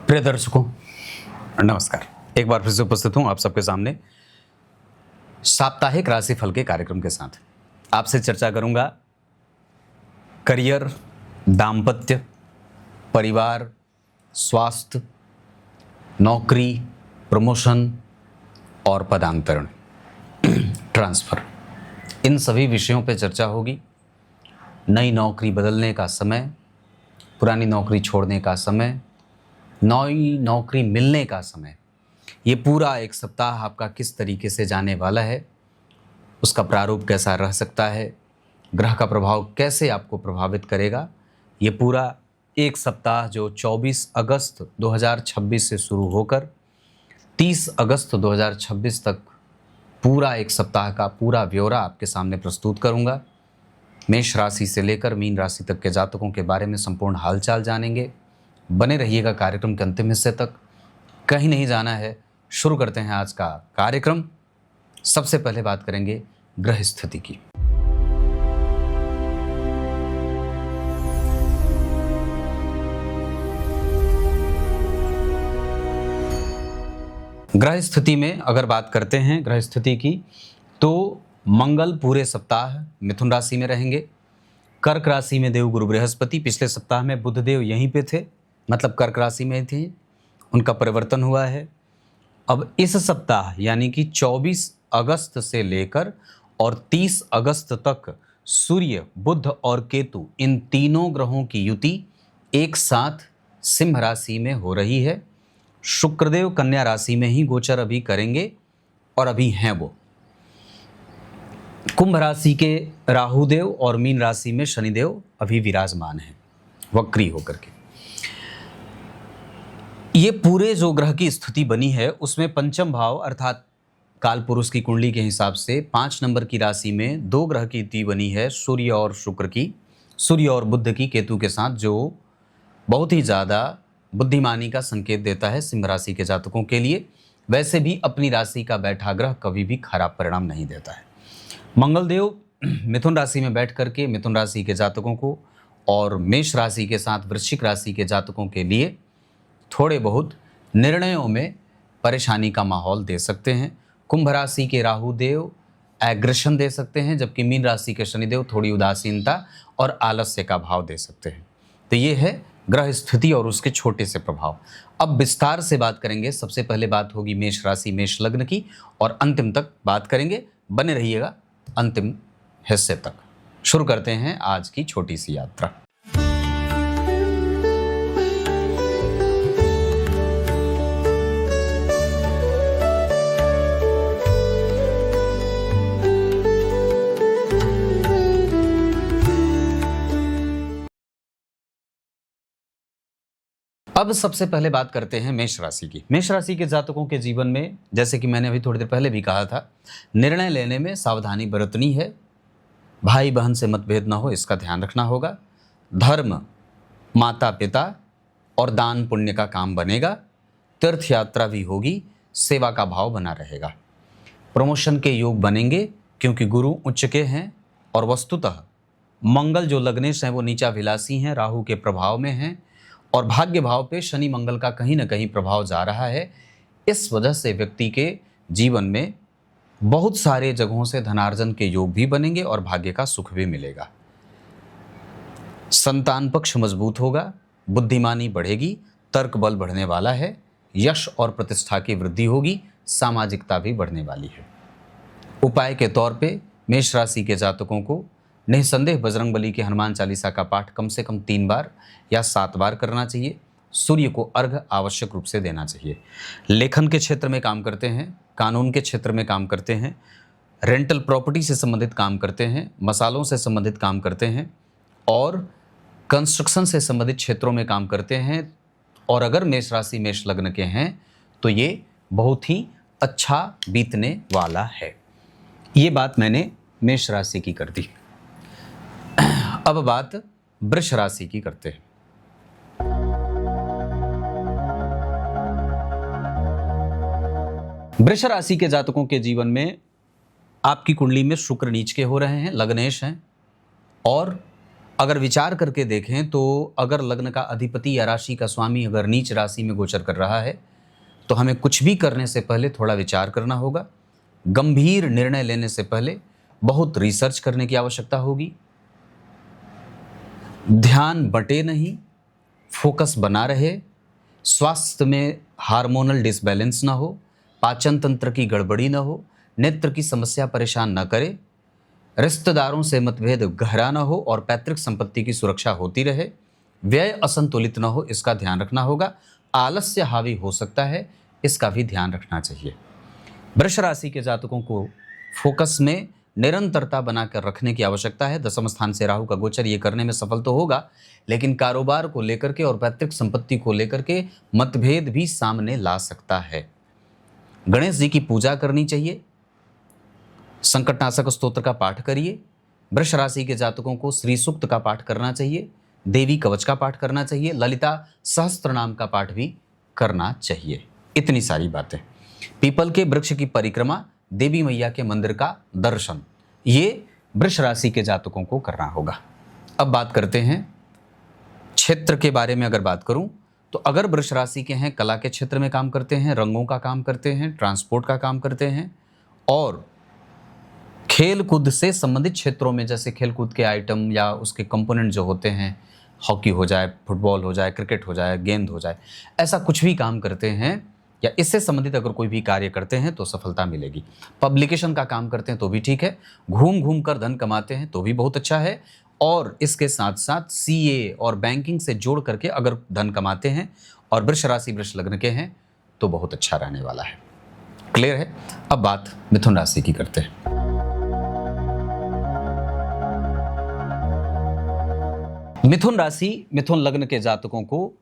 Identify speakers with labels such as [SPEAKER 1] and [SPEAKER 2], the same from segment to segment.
[SPEAKER 1] प्रिय दर्शकों, नमस्कार। एक बार फिर से उपस्थित हूं आप सबके सामने साप्ताहिक राशिफल के कार्यक्रम के साथ। आपसे चर्चा करूंगा करियर, दाम्पत्य, परिवार, स्वास्थ्य, नौकरी, प्रमोशन और पदांतरण ट्रांसफर, इन सभी विषयों पर चर्चा होगी। नई नौकरी बदलने का समय, पुरानी नौकरी छोड़ने का समय, नई नौकरी मिलने का समय, ये पूरा एक सप्ताह आपका किस तरीके से जाने वाला है, उसका प्रारूप कैसा रह सकता है, ग्रह का प्रभाव कैसे आपको प्रभावित करेगा, ये पूरा एक सप्ताह जो 24 अगस्त 2026 से शुरू होकर 30 अगस्त 2026 तक पूरा एक सप्ताह का पूरा ब्यौरा आपके सामने प्रस्तुत करूंगा। मेष राशि से लेकर मीन राशि तक के जातकों के बारे में संपूर्ण हालचाल जानेंगे। बने रहिएगा कार्यक्रम के अंतिम हिस्से तक, कहीं नहीं जाना है। शुरू करते हैं आज का कार्यक्रम। सबसे पहले बात करेंगे ग्रह स्थिति की। ग्रह स्थिति में अगर बात करते हैं ग्रह स्थिति की, तो मंगल पूरे सप्ताह मिथुन राशि में रहेंगे। कर्क राशि में देवगुरु बृहस्पति, पिछले सप्ताह में बुधदेव यहीं पे थे, मतलब कर्क राशि में थे, उनका परिवर्तन हुआ है। अब इस सप्ताह यानी कि 24 अगस्त से लेकर और 30 अगस्त तक सूर्य, बुध और केतु, इन तीनों ग्रहों की युति एक साथ सिंह राशि में हो रही है। शुक्रदेव कन्या राशि में ही गोचर अभी करेंगे और अभी हैं वो। कुंभ राशि के राहुदेव और मीन राशि में शनिदेव अभी विराजमान हैं वक्री होकर के। ये पूरे जो ग्रह की स्थिति बनी है उसमें पंचम भाव अर्थात काल पुरुष की कुंडली के हिसाब से 5 नंबर की राशि में 2 ग्रह की युति बनी है, सूर्य और शुक्र की, सूर्य और बुध की केतु के साथ, जो बहुत ही ज़्यादा बुद्धिमानी का संकेत देता है सिंह राशि के जातकों के लिए। वैसे भी अपनी राशि का बैठा ग्रह कभी भी खराब परिणाम नहीं देता है। मंगलदेव मिथुन राशि में बैठ करके मिथुन राशि के जातकों को और मेष राशि के साथ वृश्चिक राशि के जातकों के लिए थोड़े बहुत निर्णयों में परेशानी का माहौल दे सकते हैं। कुंभ राशि के राहुदेव एग्रेशन दे सकते हैं, जबकि मीन राशि के शनिदेव थोड़ी उदासीनता और आलस्य का भाव दे सकते हैं। तो ये है ग्रह स्थिति और उसके छोटे से प्रभाव। अब विस्तार से बात करेंगे। सबसे पहले बात होगी मेष राशि मेष लग्न की और अंतिम तक बात करेंगे। बने रहिएगा अंतिम हिस्से तक। शुरू करते हैं आज की छोटी सी यात्रा। अब सबसे पहले बात करते हैं मेष राशि की। मेष राशि के जातकों के जीवन में, जैसे कि मैंने अभी थोड़ी देर पहले भी कहा था, निर्णय लेने में सावधानी बरतनी है। भाई बहन से मतभेद ना हो, इसका ध्यान रखना होगा। धर्म, माता पिता और दान पुण्य का काम बनेगा। तीर्थ यात्रा भी होगी, सेवा का भाव बना रहेगा। प्रमोशन के योग बनेंगे क्योंकि गुरु उच्च के हैं और वस्तुतः मंगल जो लग्नेश हैं वो नीचाभिलाषी हैं, राहु के प्रभाव में हैं और भाग्य भाव पे शनि मंगल का कहीं ना कहीं प्रभाव जा रहा है। इस वजह से व्यक्ति के जीवन में बहुत सारे जगहों से धनार्जन के योग भी बनेंगे और भाग्य का सुख भी मिलेगा। संतान पक्ष मजबूत होगा, बुद्धिमानी बढ़ेगी, तर्क बल बढ़ने वाला है, यश और प्रतिष्ठा की वृद्धि होगी, सामाजिकता भी बढ़ने वाली है। उपाय के तौर पे मेष राशि के जातकों को निसंदेह बजरंगबली के हनुमान चालीसा का पाठ कम से कम 3 बार या 7 बार करना चाहिए। सूर्य को अर्घ आवश्यक रूप से देना चाहिए। लेखन के क्षेत्र में काम करते हैं, कानून के क्षेत्र में काम करते हैं, रेंटल प्रॉपर्टी से संबंधित काम करते हैं, मसालों से संबंधित काम करते हैं और कंस्ट्रक्शन से संबंधित क्षेत्रों में काम करते हैं। और अगर मेष राशि मेष लग्न के हैं तो ये बहुत ही अच्छा बीतने वाला है। ये बात मैंने मेष राशि की कर दी। अब बात वृष राशि की करते हैं। वृष राशि के जातकों के जीवन में आपकी कुंडली में शुक्र नीच के हो रहे हैं, लग्नेश हैं और अगर विचार करके देखें तो अगर लग्न का अधिपति या राशि का स्वामी अगर नीच राशि में गोचर कर रहा है तो हमें कुछ भी करने से पहले थोड़ा विचार करना होगा। गंभीर निर्णय लेने से पहले बहुत रिसर्च करने की आवश्यकता होगी। ध्यान बटे नहीं, फोकस बना रहे, स्वास्थ्य में हार्मोनल डिसबैलेंस ना हो, पाचन तंत्र की गड़बड़ी ना हो, नेत्र की समस्या परेशान न करे, रिश्तेदारों से मतभेद गहरा न हो और पैतृक संपत्ति की सुरक्षा होती रहे, व्यय असंतुलित न हो, इसका ध्यान रखना होगा। आलस्य हावी हो सकता है, इसका भी ध्यान रखना चाहिए। वृष राशि के जातकों को फोकस में निरंतरता बनाकर रखने की आवश्यकता है। दसम स्थान से राहु का गोचर ये करने में सफल तो होगा, लेकिन कारोबार को लेकर के और पैतृक संपत्ति को लेकर के मतभेद भी सामने ला सकता है। गणेश जी की पूजा करनी चाहिए, संकटनाशक स्तोत्र का पाठ करिए। वृष राशि के जातकों को श्री सूक्त का पाठ करना चाहिए, देवी कवच का पाठ करना चाहिए, ललिता सहस्त्र नाम का पाठ भी करना चाहिए। इतनी सारी बातें। पीपल के वृक्ष की परिक्रमा, देवी मैया के मंदिर का दर्शन, ये वृष राशि के जातकों को करना होगा। अब बात करते हैं क्षेत्र के बारे में। अगर बात करूं तो अगर वृष राशि के हैं, कला के क्षेत्र में काम करते हैं, रंगों का काम करते हैं, ट्रांसपोर्ट का काम करते हैं और खेल कूद से संबंधित क्षेत्रों में जैसे खेल कूद के आइटम या उसके कंपोनेंट जो होते हैं, हॉकी हो जाए, फुटबॉल हो जाए, क्रिकेट हो जाए, गेंद हो जाए, ऐसा कुछ भी काम करते हैं या इससे संबंधित अगर कोई भी कार्य करते हैं तो सफलता मिलेगी। पब्लिकेशन का काम करते हैं तो भी ठीक है, घूम घूम कर धन कमाते हैं तो भी बहुत अच्छा है, और इसके साथ साथ सीए और बैंकिंग से जोड़ करके अगर धन कमाते हैं और वृष राशि वृष लग्न के हैं तो बहुत अच्छा रहने वाला है। क्लियर है? अब बात मिथुन राशि की करते हैं। मिथुन राशि मिथुन लग्न के जातकों को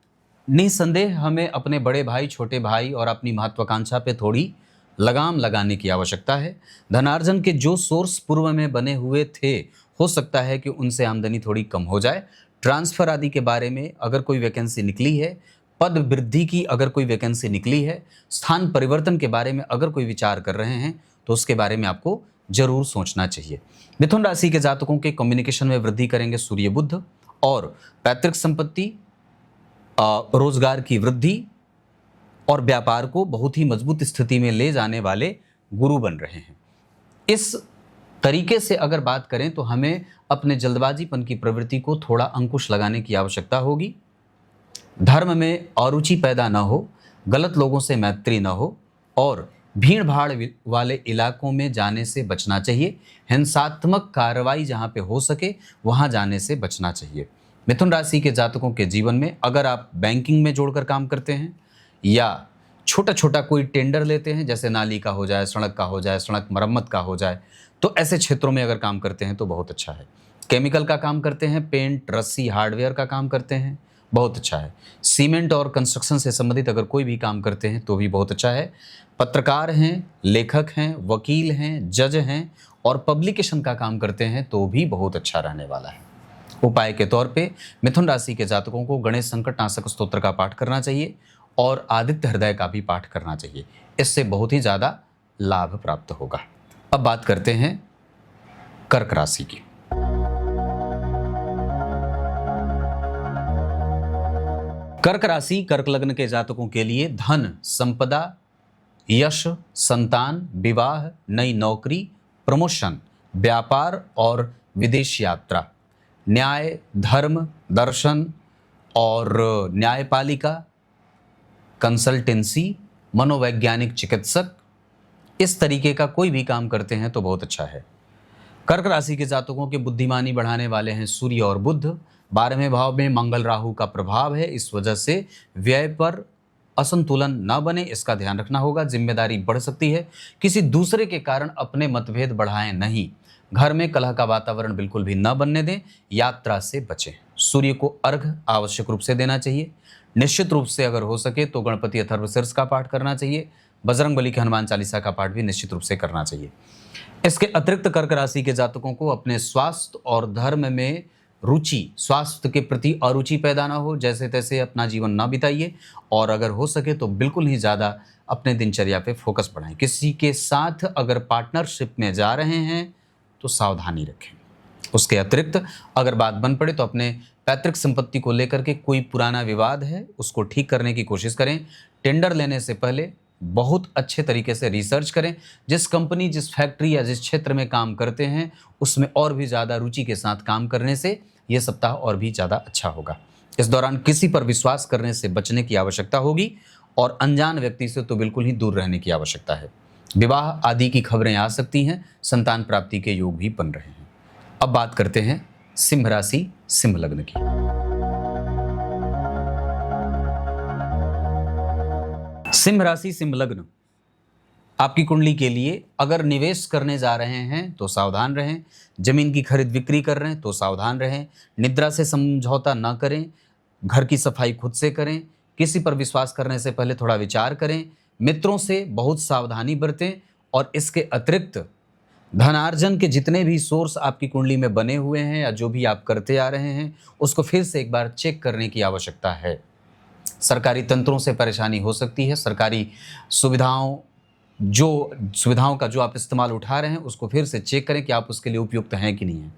[SPEAKER 1] निसंदेह हमें अपने बड़े भाई, छोटे भाई और अपनी महत्वाकांक्षा पे थोड़ी लगाम लगाने की आवश्यकता है। धनार्जन के जो सोर्स पूर्व में बने हुए थे, हो सकता है कि उनसे आमदनी थोड़ी कम हो जाए। ट्रांसफर आदि के बारे में अगर कोई वैकेंसी निकली है, पद वृद्धि की अगर कोई वैकेंसी निकली है, स्थान परिवर्तन के बारे में अगर कोई विचार कर रहे हैं तो उसके बारे में आपको जरूर सोचना चाहिए। मिथुन राशि के जातकों के कम्युनिकेशन में वृद्धि करेंगे सूर्य बुध, और पैतृक संपत्ति, रोजगार की वृद्धि और व्यापार को बहुत ही मजबूत स्थिति में ले जाने वाले गुरु बन रहे हैं। इस तरीके से अगर बात करें तो हमें अपने जल्दबाजीपन की प्रवृत्ति को थोड़ा अंकुश लगाने की आवश्यकता होगी। धर्म में अरुचि पैदा न हो, गलत लोगों से मैत्री न हो और भीड़ भाड़ वाले इलाकों में जाने से बचना चाहिए। हिंसात्मक कार्रवाई जहाँ पे हो सके वहाँ जाने से बचना चाहिए। मिथुन राशि के जातकों के जीवन में अगर आप बैंकिंग में जोड़कर काम करते हैं या छोटा छोटा कोई टेंडर लेते हैं, जैसे नाली का हो जाए, सड़क का हो जाए, सड़क मरम्मत का हो जाए, तो ऐसे क्षेत्रों में अगर काम करते हैं तो बहुत अच्छा है। केमिकल का काम करते हैं, पेंट, रस्सी, हार्डवेयर का काम करते हैं, बहुत अच्छा है। सीमेंट और कंस्ट्रक्शन से संबंधित अगर कोई भी काम करते हैं तो भी बहुत अच्छा है। पत्रकार हैं, लेखक हैं, वकील हैं, जज हैं और पब्लिकेशन का काम करते हैं तो भी बहुत अच्छा रहने वाला है। उपाय के तौर पे मिथुन राशि के जातकों को गणेश संकटनाशक स्तोत्र का पाठ करना चाहिए और आदित्य हृदय का भी पाठ करना चाहिए। इससे बहुत ही ज़्यादा लाभ प्राप्त होगा। अब बात करते हैं कर्क राशि की। कर्क राशि कर्क लग्न के जातकों के लिए धन, संपदा, यश, संतान, विवाह, नई नौकरी, प्रमोशन, व्यापार और विदेश यात्रा, न्याय, धर्म, दर्शन और न्यायपालिका, कंसल्टेंसी, मनोवैज्ञानिक चिकित्सक, इस तरीके का कोई भी काम करते हैं तो बहुत अच्छा है। कर्क राशि के जातकों के बुद्धिमानी बढ़ाने वाले हैं सूर्य और बुध। 12वें भाव में मंगल राहु का प्रभाव है, इस वजह से व्यय पर असंतुलन न बने, इसका ध्यान रखना होगा। जिम्मेदारी बढ़ सकती है, किसी दूसरे के कारण अपने मतभेद बढ़ाएं नहीं। घर में कलह का वातावरण बिल्कुल भी न बनने दें। यात्रा से बचें। सूर्य को अर्घ आवश्यक रूप से देना चाहिए। निश्चित रूप से अगर हो सके तो गणपति अथर्वशीर्ष का पाठ करना चाहिए। बजरंगबली के हनुमान चालीसा का पाठ भी निश्चित रूप से करना चाहिए। इसके अतिरिक्त कर्क राशि के जातकों को अपने स्वास्थ्य और धर्म में रुचि, स्वास्थ्य के प्रति अरुचि पैदा ना हो, जैसे तैसे अपना जीवन ना बिताइए और अगर हो सके तो बिल्कुल ही ज़्यादा अपने दिनचर्या पे फोकस बढ़ाएं। किसी के साथ अगर पार्टनरशिप में जा रहे हैं तो सावधानी रखें। उसके अतिरिक्त अगर बात बन पड़े तो अपने पैतृक संपत्ति को लेकर के कोई पुराना विवाद है उसको ठीक करने की कोशिश करें। टेंडर लेने से पहले बहुत अच्छे तरीके से रिसर्च करें। जिस कंपनी, जिस फैक्ट्री या जिस क्षेत्र में काम करते हैं उसमें और भी ज़्यादा रुचि के साथ काम करने से यह सप्ताह और भी ज़्यादा अच्छा होगा। इस दौरान किसी पर विश्वास करने से बचने की आवश्यकता होगी और अनजान व्यक्ति से तो बिल्कुल ही दूर रहने की आवश्यकता है। विवाह आदि की खबरें आ सकती हैं, संतान प्राप्ति के योग भी बन रहे हैं। अब बात करते हैं सिंह राशि सिंह लग्न की। सिंह राशि सिंह लग्न आपकी कुंडली के लिए अगर निवेश करने जा रहे हैं तो सावधान रहें, जमीन की खरीद बिक्री कर रहे हैं तो सावधान रहें, निद्रा से समझौता न करें, घर की सफाई खुद से करें, किसी पर विश्वास करने से पहले थोड़ा विचार करें, मित्रों से बहुत सावधानी बरतें और इसके अतिरिक्त धनार्जन के जितने भी सोर्स आपकी कुंडली में बने हुए हैं या जो भी आप करते आ रहे हैं उसको फिर से एक बार चेक करने की आवश्यकता है। सरकारी तंत्रों से परेशानी हो सकती है, सरकारी सुविधाओं का जो आप इस्तेमाल उठा रहे हैं उसको फिर से चेक करें कि आप उसके लिए उपयुक्त हैं कि नहीं है।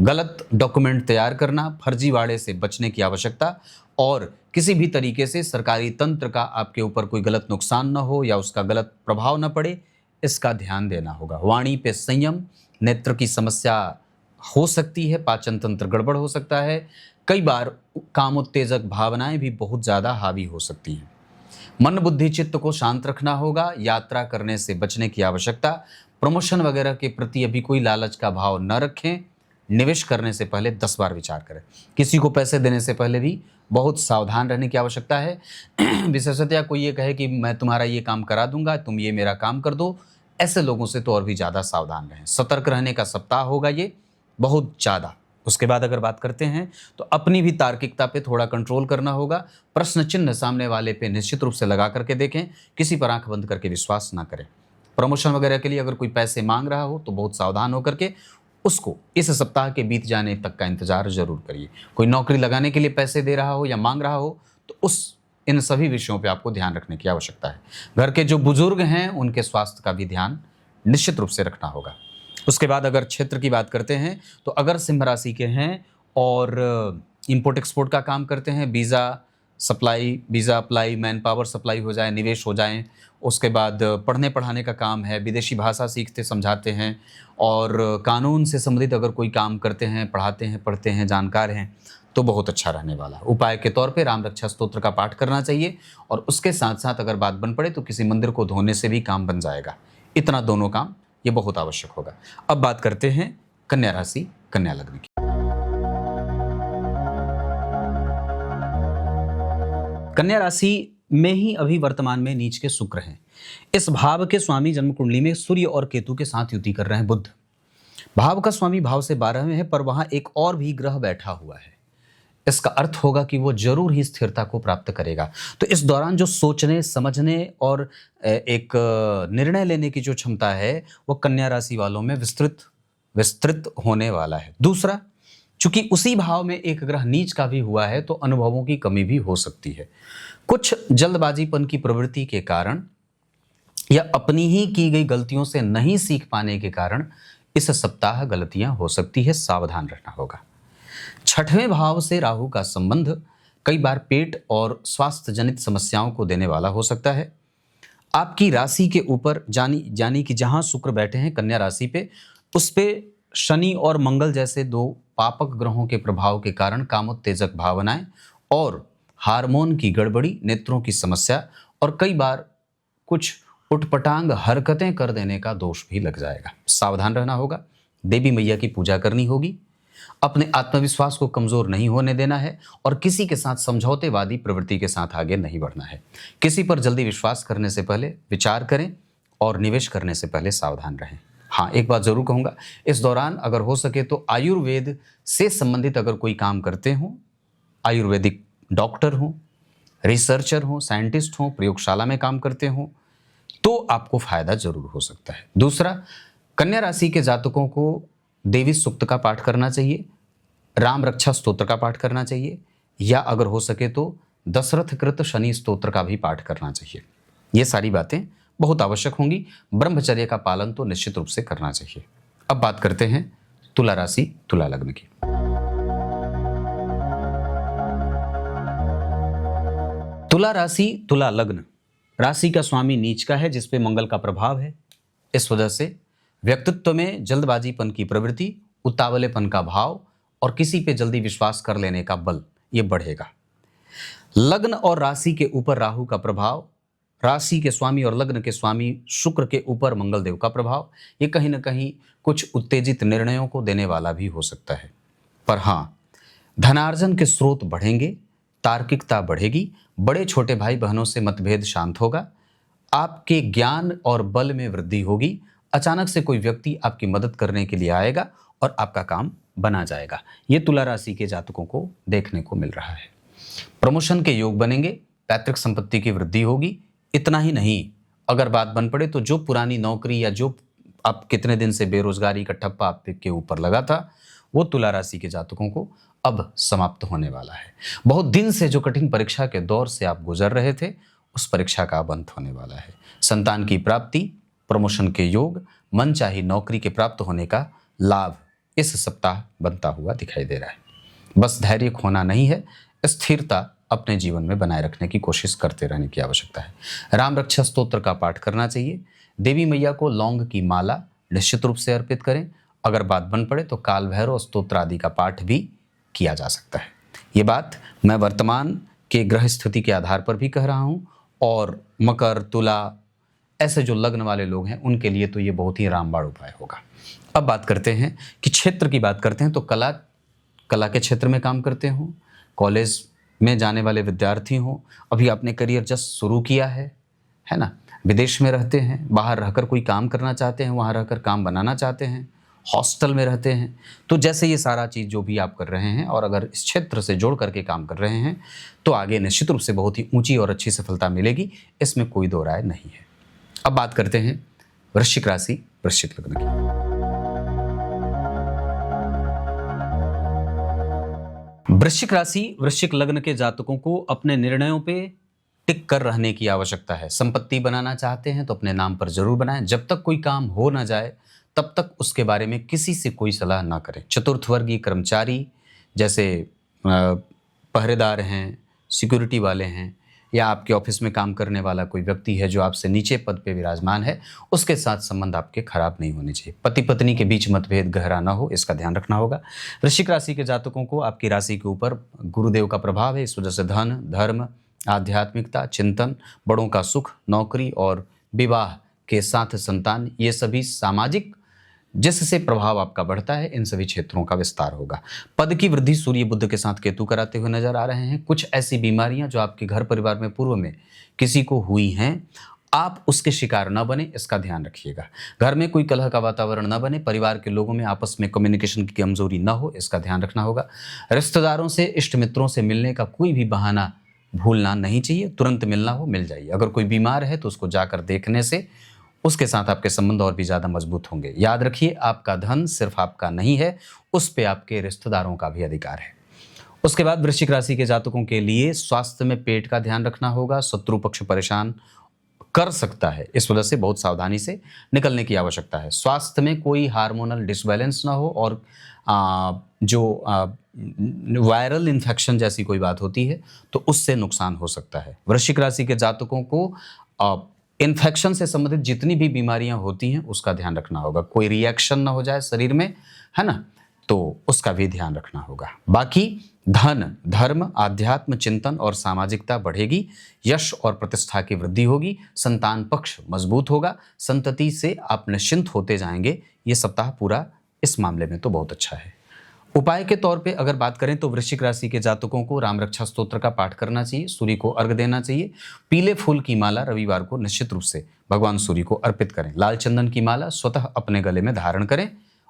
[SPEAKER 1] गलत डॉक्यूमेंट तैयार करना, फर्जीवाड़े से बचने की आवश्यकता और किसी भी तरीके से सरकारी तंत्र का आपके ऊपर कोई गलत नुकसान न हो या उसका गलत प्रभाव न पड़े, इसका ध्यान देना होगा। वाणी पे संयम, नेत्र की समस्या हो सकती है, पाचन तंत्र गड़बड़ हो सकता है, कई बार कामोत्तेजक भावनाएं भी बहुत ज़्यादा हावी हो सकती हैं। मन बुद्धि चित्त को शांत रखना होगा, यात्रा करने से बचने की आवश्यकता, प्रमोशन वगैरह के प्रति अभी कोई लालच का भाव न रखें, निवेश करने से पहले 10 बार विचार करें, किसी को पैसे देने से पहले भी बहुत सावधान रहने की आवश्यकता है। विशेषतया कोई ये कहे कि मैं तुम्हारा ये काम करा दूंगा, तुम ये मेरा काम कर दो, ऐसे लोगों से तो और भी ज़्यादा सावधान रहें। सतर्क रहने का सप्ताह होगा ये बहुत ज़्यादा। उसके बाद अगर बात करते हैं तो अपनी भी तार्किकता पे थोड़ा कंट्रोल करना होगा। प्रश्न चिन्ह सामने वाले पे निश्चित रूप से लगा करके देखें, किसी पर आंख बंद करके विश्वास ना करें। प्रमोशन वगैरह के लिए अगर कोई पैसे मांग रहा हो तो बहुत सावधान होकर के उसको इस सप्ताह के बीत जाने तक का इंतजार जरूर करिए। कोई नौकरी लगाने के लिए पैसे दे रहा हो या मांग रहा हो तो इन सभी विषयों पे आपको ध्यान रखने की आवश्यकता है। घर के जो बुजुर्ग हैं उनके स्वास्थ्य का भी ध्यान निश्चित रूप से रखना होगा। उसके बाद अगर क्षेत्र की बात करते हैं तो अगर सिंह राशि के हैं और इंपोर्ट एक्सपोर्ट का काम करते हैं, visa apply, man power supply हो जाए, निवेश हो जाए, उसके बाद पढ़ने पढ़ाने का काम है, विदेशी भाषा सीखते समझाते हैं और कानून से संबंधित अगर कोई काम करते हैं, पढ़ाते हैं, पढ़ते हैं, जानकार हैं तो बहुत अच्छा रहने वाला। उपाय के तौर पे राम रक्षा स्तोत्र का पाठ करना चाहिए और उसके साथ साथ अगर बात बन पड़े तो किसी मंदिर को धोने से भी काम बन जाएगा। इतना दोनों काम ये बहुत आवश्यक होगा। अब बात करते हैं कन्या राशि कन्या लग्न की। कन्या राशि में ही अभी वर्तमान में नीच के शुक्र हैं। इस भाव के स्वामी जन्म कुंडली में सूर्य और केतु के साथ युति कर रहे हैं बुध। भाव का स्वामी भाव से 12वें है पर वहां एक और भी ग्रह बैठा हुआ है। इसका अर्थ होगा कि वो जरूर ही स्थिरता को प्राप्त करेगा। तो इस दौरान जो सोचने, समझने और एक निर्णय लेने की जो क्षमता है वो कन्या राशि वालों में विस्तृत होने वाला है। दूसरा, चूंकि उसी भाव में एक ग्रह नीच का भी हुआ है तो अनुभवों की कमी भी हो सकती है। कुछ जल्दबाजीपन की प्रवृत्ति के कारण या अपनी ही की गई गलतियों से नहीं सीख पाने के कारण इस सप्ताह गलतियां हो सकती है, सावधान रहना होगा। 6वें भाव से राहु का संबंध कई बार पेट और स्वास्थ्य जनित समस्याओं को देने वाला हो सकता है। आपकी राशि के ऊपर जानी कि जहां शुक्र बैठे हैं कन्या राशि पे, उस पे शनि और मंगल जैसे 2 पापक ग्रहों के प्रभाव के कारण कामोत्तेजक भावनाएं और हार्मोन की गड़बड़ी, नेत्रों की समस्या और कई बार कुछ उटपटांग हरकतें कर देने का दोष भी लग जाएगा। सावधान रहना होगा। देवी मैया की पूजा करनी होगी। अपने आत्मविश्वास को कमजोर नहीं होने देना है और किसी के साथ समझौतेवादी प्रवृत्ति के साथ आगे नहीं बढ़ना है। किसी पर जल्दी विश्वास करने से पहले विचार करें और निवेश करने से पहले सावधान रहें। हाँ, एक बात जरूर कहूँगा, इस दौरान अगर हो सके तो आयुर्वेद से संबंधित अगर कोई काम करते हों, आयुर्वेदिक डॉक्टर हों, रिसर्चर हों, साइंटिस्ट हों, प्रयोगशाला में काम करते हों तो आपको फायदा जरूर हो सकता है। दूसरा, कन्या राशि के जातकों को देवी सूक्त का पाठ करना चाहिए, राम रक्षा स्तोत्र का पाठ करना चाहिए या अगर हो सके तो दशरथ कृत शनि स्तोत्र का भी पाठ करना चाहिए। ये सारी बातें बहुत आवश्यक होंगी। ब्रह्मचर्य का पालन तो निश्चित रूप से करना चाहिए। अब बात करते हैं तुला राशि तुला लग्न की। तुला राशि तुला लग्न, राशि का स्वामी नीच का है जिसपे मंगल का प्रभाव है। इस वजह से व्यक्तित्व में जल्दबाजीपन की प्रवृत्ति, उतावलेपन का भाव और किसी पे जल्दी विश्वास कर लेने का बल ये बढ़ेगा। लग्न और राशि के ऊपर राहु का प्रभाव, राशि के स्वामी और लग्न के स्वामी शुक्र के ऊपर मंगल देव का प्रभाव, ये कहीं ना कहीं कुछ उत्तेजित निर्णयों को देने वाला भी हो सकता है। पर हाँ, धनार्जन के स्रोत बढ़ेंगे, तार्किकता बढ़ेगी, बड़े छोटे भाई बहनों से मतभेद शांत होगा, आपके ज्ञान और बल में वृद्धि होगी, अचानक से कोई व्यक्ति आपकी मदद करने के लिए आएगा और आपका काम बना जाएगा। ये तुला राशि के जातकों को देखने को मिल रहा है। प्रमोशन के योग बनेंगे, पैतृक संपत्ति की वृद्धि होगी। इतना ही नहीं, अगर बात बन पड़े तो जो पुरानी नौकरी या जो आप कितने दिन से बेरोजगारी का ठप्पा आपके ऊपर लगा था, वो तुला राशि के जातकों को अब समाप्त होने वाला है। बहुत दिन से जो कठिन परीक्षा के दौर से आप गुजर रहे थे, उस परीक्षा का अब अंत होने वाला है। संतान की प्राप्ति, प्रमोशन के योग, मनचाही नौकरी के प्राप्त होने का लाभ इस सप्ताह बनता हुआ दिखाई दे रहा है। बस धैर्य खोना नहीं है, स्थिरता अपने जीवन में बनाए रखने की कोशिश करते रहने की आवश्यकता है। राम रक्षा स्तोत्र का पाठ करना चाहिए। देवी मैया को लौंग की माला निश्चित रूप से अर्पित करें। अगर बात बन पड़े तो काल भैरव स्तोत्र आदि का पाठ भी किया जा सकता है। ये बात मैं वर्तमान के ग्रह स्थिति के आधार पर भी कह रहा हूँ, और मकर, तुला ऐसे जो लग्न वाले लोग हैं उनके लिए तो ये बहुत ही रामबाण उपाय होगा। अब बात करते हैं कि क्षेत्र की बात करते हैं तो कला के क्षेत्र में काम करते हो, कॉलेज में जाने वाले विद्यार्थी हो, अभी आपने करियर जस्ट शुरू किया है ना, विदेश में रहते हैं, बाहर रहकर कोई काम करना चाहते हैं, वहाँ रहकर काम बनाना चाहते हैं, हॉस्टल में रहते हैं, तो जैसे ये सारा चीज़ जो भी आप कर रहे हैं और अगर इस क्षेत्र से जोड़ करके काम कर रहे हैं तो आगे निश्चित रूप से बहुत ही ऊंची और अच्छी सफलता मिलेगी, इसमें कोई दो राय नहीं है। अब बात करते हैं वृश्चिक राशि वृश्चिक लग्न की। वृश्चिक राशि वृश्चिक लग्न के जातकों को अपने निर्णयों पे टिक कर रहने की आवश्यकता है। संपत्ति बनाना चाहते हैं तो अपने नाम पर जरूर बनाएं। जब तक कोई काम हो ना जाए तब तक उसके बारे में किसी से कोई सलाह ना करें। चतुर्थ वर्गीय कर्मचारी जैसे पहरेदार हैं, सिक्योरिटी वाले हैं, या आपके ऑफिस में काम करने वाला कोई व्यक्ति है जो आपसे नीचे पद पे विराजमान है, उसके साथ संबंध आपके खराब नहीं होने चाहिए। पति पत्नी के बीच मतभेद गहरा ना हो, इसका ध्यान रखना होगा। वृश्चिक राशि के जातकों को आपकी राशि के ऊपर गुरुदेव का प्रभाव है, इस वजह से धन, धर्म, आध्यात्मिकता, चिंतन, बड़ों का सुख, नौकरी और विवाह के साथ संतान, ये सभी सामाजिक जिससे प्रभाव आपका बढ़ता है, इन सभी क्षेत्रों का विस्तार होगा। पद की वृद्धि सूर्य बुध के साथ केतु कराते हुए नजर आ रहे हैं। कुछ ऐसी बीमारियां जो आपके घर परिवार में पूर्व में किसी को हुई हैं, आप उसके शिकार न बने, इसका ध्यान रखिएगा। घर में कोई कलह का वातावरण न बने, परिवार के लोगों में आपस में कम्युनिकेशन की कमजोरी न हो, इसका ध्यान रखना होगा। रिश्तेदारों से, इष्ट मित्रों से मिलने का कोई भी बहाना भूलना नहीं चाहिए। तुरंत मिलना हो, मिल जाइए। अगर कोई बीमार है तो उसको जाकर देखने से उसके साथ आपके संबंध और भी ज़्यादा मजबूत होंगे। याद रखिए, आपका धन सिर्फ आपका नहीं है, उस पे आपके रिश्तेदारों का भी अधिकार है। उसके बाद वृश्चिक राशि के जातकों के लिए स्वास्थ्य में पेट का ध्यान रखना होगा। शत्रु पक्ष परेशान कर सकता है, इस वजह से बहुत सावधानी से निकलने की आवश्यकता है। स्वास्थ्य में कोई हार्मोनल डिसबैलेंस ना हो, और वायरल इन्फेक्शन जैसी कोई बात होती है तो उससे नुकसान हो सकता है। वृश्चिक राशि के जातकों को इन्फेक्शन से संबंधित जितनी भी बीमारियां होती हैं उसका ध्यान रखना होगा। कोई रिएक्शन ना हो जाए शरीर में, है ना, तो उसका भी ध्यान रखना होगा। बाकी धन, धर्म, आध्यात्म, चिंतन और सामाजिकता बढ़ेगी। यश और प्रतिष्ठा की वृद्धि होगी। संतान पक्ष मजबूत होगा। संतति से आप निश्चिंत होते जाएंगे। ये सप्ताह पूरा इस मामले में तो बहुत अच्छा है। उपाय के तौर पे अगर बात करें तो वृश्चिक राशि के जातकों को राम रक्षा स्तोत्र का पाठ करना चाहिए। सूर्य को अर्घ देना चाहिए। पीले फूल की माला रविवार को निश्चित रूप से भगवान सूर्य को अर्पित करें। लाल चंदन की माला स्वतः अपने गले में धारण करें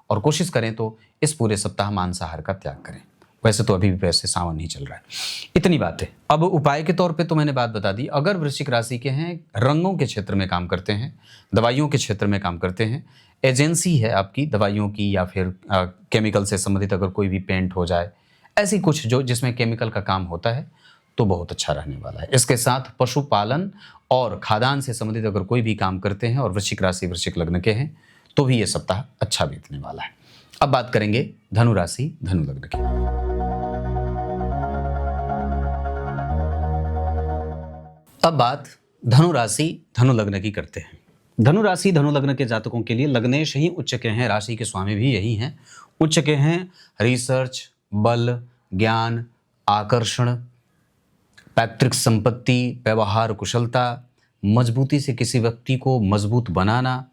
[SPEAKER 1] और कोशिश करें तो इस पूरे सप्ताह मांसाहार का त्याग करें। वैसे तो अभी भी वैसे सावन नहीं चल रहा है। इतनी बात है। अब उपाय के तौर पे तो मैंने बात बता दी। अगर वृश्चिक राशि के हैं, रंगों के क्षेत्र में काम करते हैं, दवाइयों के क्षेत्र में काम करते हैं, एजेंसी है आपकी दवाइयों की या फिर केमिकल से संबंधित अगर कोई भी पेंट हो जाए, ऐसी कुछ जो जिसमें केमिकल का काम होता है, तो बहुत अच्छा रहने वाला है। इसके साथ पशुपालन और खाद्यान्न से संबंधित अगर कोई भी काम करते हैं और वृश्चिक राशि वृश्चिक लग्न के हैं तो भी ये सप्ताह अच्छा बीतने वाला है। अब बात करेंगे धनु राशि धनु लग्न की। अब बात धनु राशि धनु लग्न की करते हैं। धनु राशि धनु लग्न के जातकों के लिए लग्नेश ही उच्च के हैं, राशि के स्वामी भी यही हैं। उच्च के हैं रिसर्च, बल, ज्ञान, आकर्षण, पैतृक संपत्ति, व्यवहार कुशलता, मजबूती से किसी व्यक्ति को मजबूत बनाना,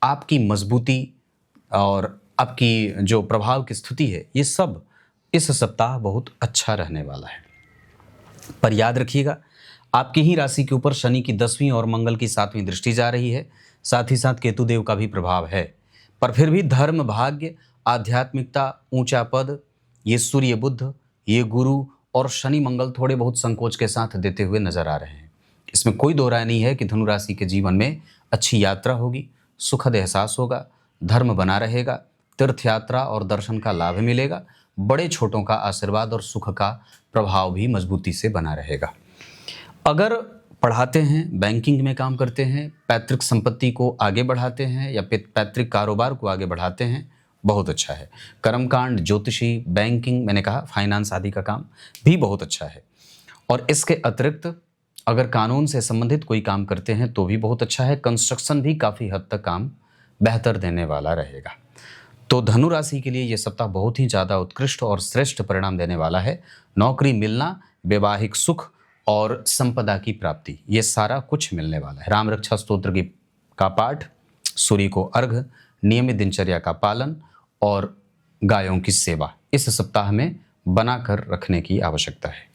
[SPEAKER 1] आपकी मजबूती और आपकी जो प्रभाव की स्थिति है, ये सब इस सप्ताह बहुत अच्छा रहने वाला है। पर याद रखिएगा, आपकी ही राशि के ऊपर शनि की 10वीं और मंगल की 7वीं दृष्टि जा रही है, साथ ही साथ केतुदेव का भी प्रभाव है। पर फिर भी धर्म, भाग्य, आध्यात्मिकता, ऊंचा पद, ये सूर्य बुध, ये गुरु और शनि मंगल थोड़े बहुत संकोच के साथ देते हुए नजर आ रहे हैं। इसमें कोई दो राय नहीं है कि धनु राशि के जीवन में अच्छी यात्रा होगी, सुखद एहसास होगा, धर्म बना रहेगा, तीर्थ यात्रा और दर्शन का लाभ मिलेगा, बड़े छोटों का आशीर्वाद और सुख का प्रभाव भी मजबूती से बना रहेगा। अगर पढ़ाते हैं, बैंकिंग में काम करते हैं, पैतृक संपत्ति को आगे बढ़ाते हैं या पैतृक कारोबार को आगे बढ़ाते हैं, बहुत अच्छा है। कर्मकांड, ज्योतिषी, बैंकिंग, मैंने कहा फाइनेंस आदि का काम भी बहुत अच्छा है। और इसके अतिरिक्त अगर कानून से संबंधित कोई काम करते हैं तो भी बहुत अच्छा है। कंस्ट्रक्शन भी काफ़ी हद तक काम बेहतर देने वाला रहेगा। तो धनु राशि के लिए ये सप्ताह बहुत ही ज़्यादा उत्कृष्ट और श्रेष्ठ परिणाम देने वाला है। नौकरी मिलना, वैवाहिक सुख और संपदा की प्राप्ति, ये सारा कुछ मिलने वाला है। राम रक्षा स्तोत्र का पाठ, सूर्य को अर्घ, नियमित दिनचर्या का पालन और गायों की सेवा इस सप्ताह में बनाकर रखने की आवश्यकता है।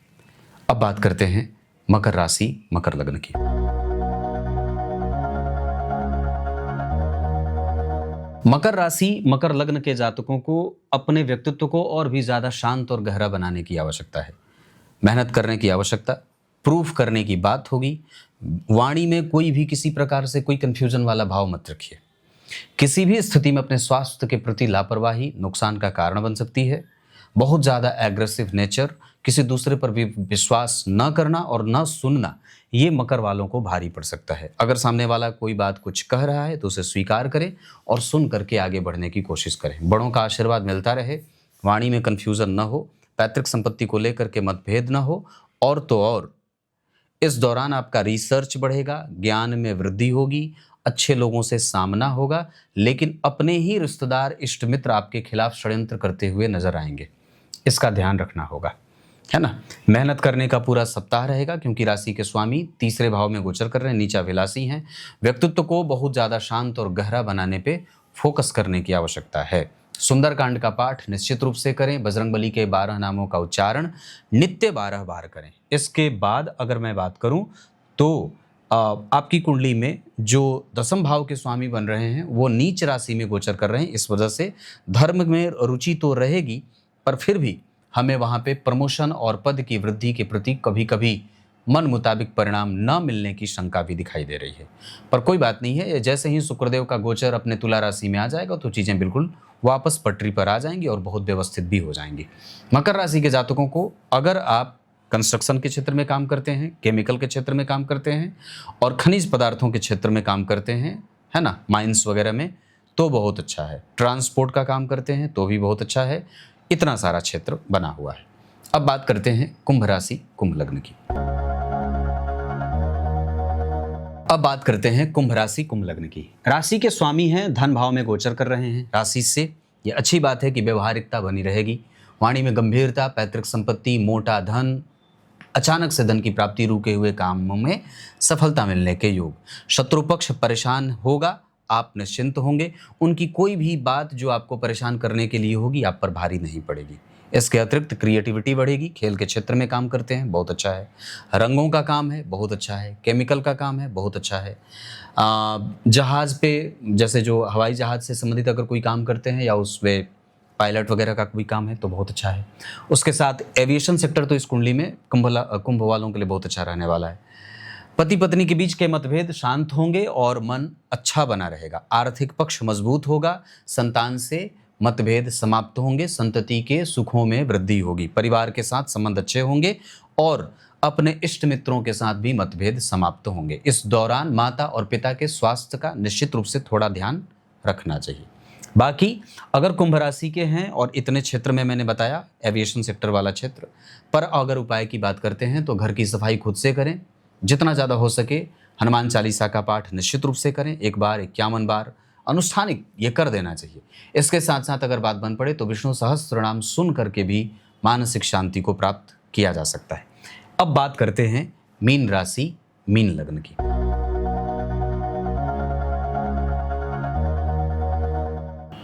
[SPEAKER 1] अब बात करते हैं मकर राशि मकर लग्न की। मकर राशि मकर लग्न के जातकों को अपने व्यक्तित्व को और भी ज्यादा शांत और गहरा बनाने की आवश्यकता है। मेहनत करने की आवश्यकता, प्रूफ करने की बात होगी। वाणी में कोई भी किसी प्रकार से कोई कंफ्यूजन वाला भाव मत रखिए। किसी भी स्थिति में अपने स्वास्थ्य के प्रति लापरवाही नुकसान का कारण बन सकती है। बहुत ज़्यादा एग्रेसिव नेचर, किसी दूसरे पर भी विश्वास न करना और न सुनना, ये मकर वालों को भारी पड़ सकता है। अगर सामने वाला कोई बात कुछ कह रहा है तो उसे स्वीकार करें और सुन करके आगे बढ़ने की कोशिश करें। बड़ों का आशीर्वाद मिलता रहे, वाणी में कन्फ्यूज़न न हो, पैतृक संपत्ति को लेकर के मतभेद न हो। और तो और इस दौरान आपका रिसर्च बढ़ेगा, ज्ञान में वृद्धि होगी, अच्छे लोगों से सामना होगा, लेकिन अपने ही रिश्तेदार, इष्ट मित्र आपके खिलाफ षड्यंत्र करते हुए नजर आएंगे। इसका ध्यान रखना होगा, है ना। मेहनत करने का पूरा सप्ताह रहेगा क्योंकि राशि के स्वामी तीसरे भाव में गोचर कर रहे हैं, नीचा विलासी हैं। व्यक्तित्व को बहुत ज़्यादा शांत और गहरा बनाने पे फोकस करने की आवश्यकता है। सुंदरकांड का पाठ निश्चित रूप से करें। बजरंगबली के 12 नामों का उच्चारण नित्य 12 बार करें। इसके बाद अगर मैं बात करूं तो आपकी कुंडली में जो दसम भाव के स्वामी बन रहे हैं वो नीच राशि में गोचर कर रहे हैं। इस वजह से धर्म में रुचि तो रहेगी, पर फिर भी हमें वहाँ पे प्रमोशन और पद की वृद्धि के प्रति कभी कभी मन मुताबिक परिणाम न मिलने की शंका भी दिखाई दे रही है। पर कोई बात नहीं है, जैसे ही शुक्रदेव का गोचर अपने तुला राशि में आ जाएगा तो चीज़ें बिल्कुल वापस पटरी पर आ जाएंगी और बहुत व्यवस्थित भी हो जाएंगी। मकर राशि के जातकों को, अगर आप कंस्ट्रक्शन के क्षेत्र में काम करते हैं, केमिकल के क्षेत्र में काम करते हैं और खनिज पदार्थों के क्षेत्र में काम करते हैं, है ना, माइंस वगैरह में, तो बहुत अच्छा है। ट्रांसपोर्ट का काम करते हैं तो भी बहुत अच्छा है। इतना सारा क्षेत्र बना हुआ है। अब बात करते हैं कुंभ राशि कुंभ लग्न की। अब बात करते हैं कुंभ राशि कुंभ लग्न की। राशि के स्वामी हैं, धन भाव में गोचर कर रहे हैं। राशि से ये अच्छी बात है कि व्यवहारिकता बनी रहेगी। वाणी में गंभीरता, पैतृक संपत्ति, मोटा धन, अचानक से धन की प्राप्ति, रुके हुए कामों में सफलता मिलने के योग। शत्रु पक्ष परेशान होगा, आप निश्चिंत होंगे। उनकी कोई भी बात जो आपको परेशान करने के लिए होगी आप पर भारी नहीं पड़ेगी। इसके अतिरिक्त क्रिएटिविटी बढ़ेगी। खेल के क्षेत्र में काम करते हैं, बहुत अच्छा है। रंगों का काम है, बहुत अच्छा है। केमिकल का काम है, बहुत अच्छा है। जहाज़ पे, जैसे जो हवाई जहाज़ से संबंधित अगर कोई काम करते हैं या उसमें पायलट वगैरह का कोई काम है तो बहुत अच्छा है। उसके साथ एविएशन सेक्टर तो इस कुंडली में कुंभ वालों के लिए बहुत अच्छा रहने वाला है। पति पत्नी के बीच के मतभेद शांत होंगे और मन अच्छा बना रहेगा। आर्थिक पक्ष मजबूत होगा। संतान से मतभेद समाप्त होंगे। संतति के सुखों में वृद्धि होगी। परिवार के साथ संबंध अच्छे होंगे और अपने इष्ट मित्रों के साथ भी मतभेद समाप्त होंगे। इस दौरान माता और पिता के स्वास्थ्य का निश्चित रूप से थोड़ा ध्यान रखना चाहिए। बाकी अगर कुंभ राशि के हैं और इतने क्षेत्र में मैंने बताया एविएशन सेक्टर वाला क्षेत्र पर, अगर उपाय की बात करते हैं तो घर की सफाई खुद से करें, जितना ज़्यादा हो सके हनुमान चालीसा का पाठ निश्चित रूप से करें, 1 बार 51 बार अनुष्ठानिक ये कर देना चाहिए। इसके साथ साथ अगर बात बन पड़े तो विष्णु सहस्त्रनाम सुन करके भी मानसिक शांति को प्राप्त किया जा सकता है। अब बात करते हैं मीन राशि मीन लग्न की।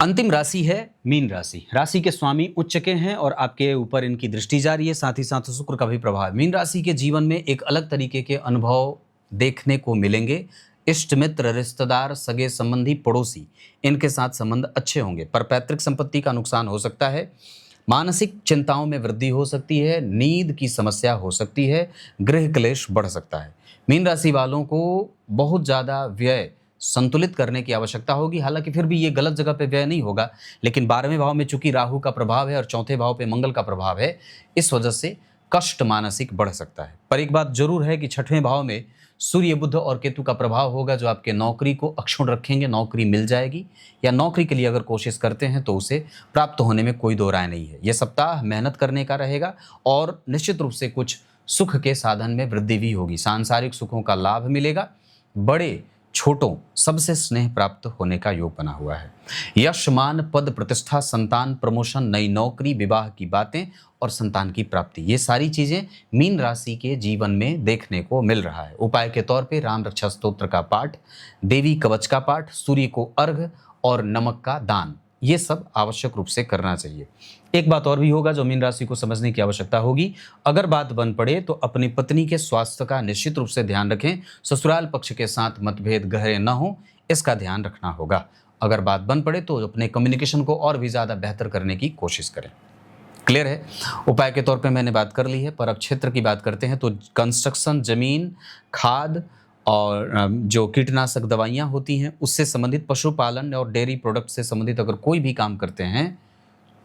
[SPEAKER 1] अंतिम राशि है मीन राशि। राशि के स्वामी उच्च के हैं और आपके ऊपर इनकी दृष्टि जा रही है, साथ ही साथ शुक्र का भी प्रभाव। मीन राशि के जीवन में एक अलग तरीके के अनुभव देखने को मिलेंगे। इष्ट मित्र, रिश्तेदार, सगे संबंधी, पड़ोसी, इनके साथ संबंध अच्छे होंगे, पर पैतृक संपत्ति का नुकसान हो सकता है। मानसिक चिंताओं में वृद्धि हो सकती है, नींद की समस्या हो सकती है, गृह क्लेश बढ़ सकता है। मीन राशि वालों को बहुत ज़्यादा व्यय संतुलित करने की आवश्यकता होगी। हालांकि फिर भी ये गलत जगह पे व्यय नहीं होगा, लेकिन 12वें भाव में चूंकि राहु का प्रभाव है और चौथे भाव पे मंगल का प्रभाव है, इस वजह से कष्ट मानसिक बढ़ सकता है। पर एक बात जरूर है कि 6वें भाव में सूर्य, बुध और केतु का प्रभाव होगा, जो आपके नौकरी को अक्षुण्ण रखेंगे। नौकरी मिल जाएगी, या नौकरी के लिए अगर कोशिश करते हैं तो उसे प्राप्त होने में कोई दो राय नहीं है। यह सप्ताह मेहनत करने का रहेगा और निश्चित रूप से कुछ सुख के साधन में वृद्धि भी होगी। सांसारिक सुखों का लाभ मिलेगा। बड़े छोटों सबसे स्नेह प्राप्त होने का योग बना हुआ है। यश, मान, पद, प्रतिष्ठा, संतान, प्रमोशन, नई नौकरी, विवाह की बातें और संतान की प्राप्ति, ये सारी चीजें मीन राशि के जीवन में देखने को मिल रहा है। उपाय के तौर पे राम रक्षा स्तोत्र का पाठ, देवी कवच का पाठ, सूर्य को अर्घ और नमक का दान, ये सब आवश्यक रूप से करना चाहिए। एक बात और भी होगा जो मीन राशि को समझने की आवश्यकता होगी। अगर बात बन पड़े तो अपनी पत्नी के स्वास्थ्य का निश्चित रूप से ध्यान रखें। ससुराल पक्ष के साथ मतभेद गहरे न हो, इसका ध्यान रखना होगा। अगर बात बन पड़े तो अपने कम्युनिकेशन को और भी ज़्यादा बेहतर करने की कोशिश करें। क्लियर है? उपाय के तौर पे मैंने बात कर ली है, पर अब क्षेत्र की बात करते हैं तो कंस्ट्रक्शन, जमीन, खाद और जो कीटनाशक दवाइयाँ होती हैं उससे संबंधित, पशुपालन और डेयरी प्रोडक्ट से संबंधित अगर कोई भी काम करते हैं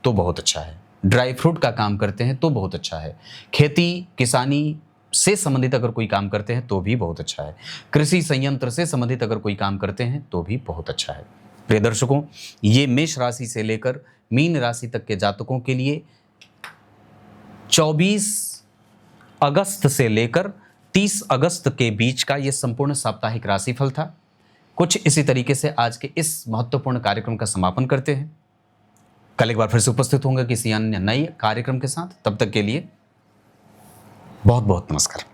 [SPEAKER 1] तो बहुत अच्छा है। ड्राई फ्रूट का काम करते हैं तो बहुत अच्छा है। खेती किसानी से संबंधित अगर कोई काम करते हैं तो भी बहुत अच्छा है। कृषि संयंत्र से संबंधित अगर कोई काम करते हैं तो भी बहुत अच्छा है। प्रिय दर्शकों, ये मेष राशि से लेकर मीन राशि तक के जातकों के लिए 24 अगस्त से लेकर 30 अगस्त के बीच का ये संपूर्ण साप्ताहिक राशिफल था। कुछ इसी तरीके से आज के इस महत्वपूर्ण कार्यक्रम का समापन करते हैं। कल एक बार फिर से उपस्थित होंगे किसी अन्य नए कार्यक्रम के साथ। तब तक के लिए बहुत बहुत नमस्कार।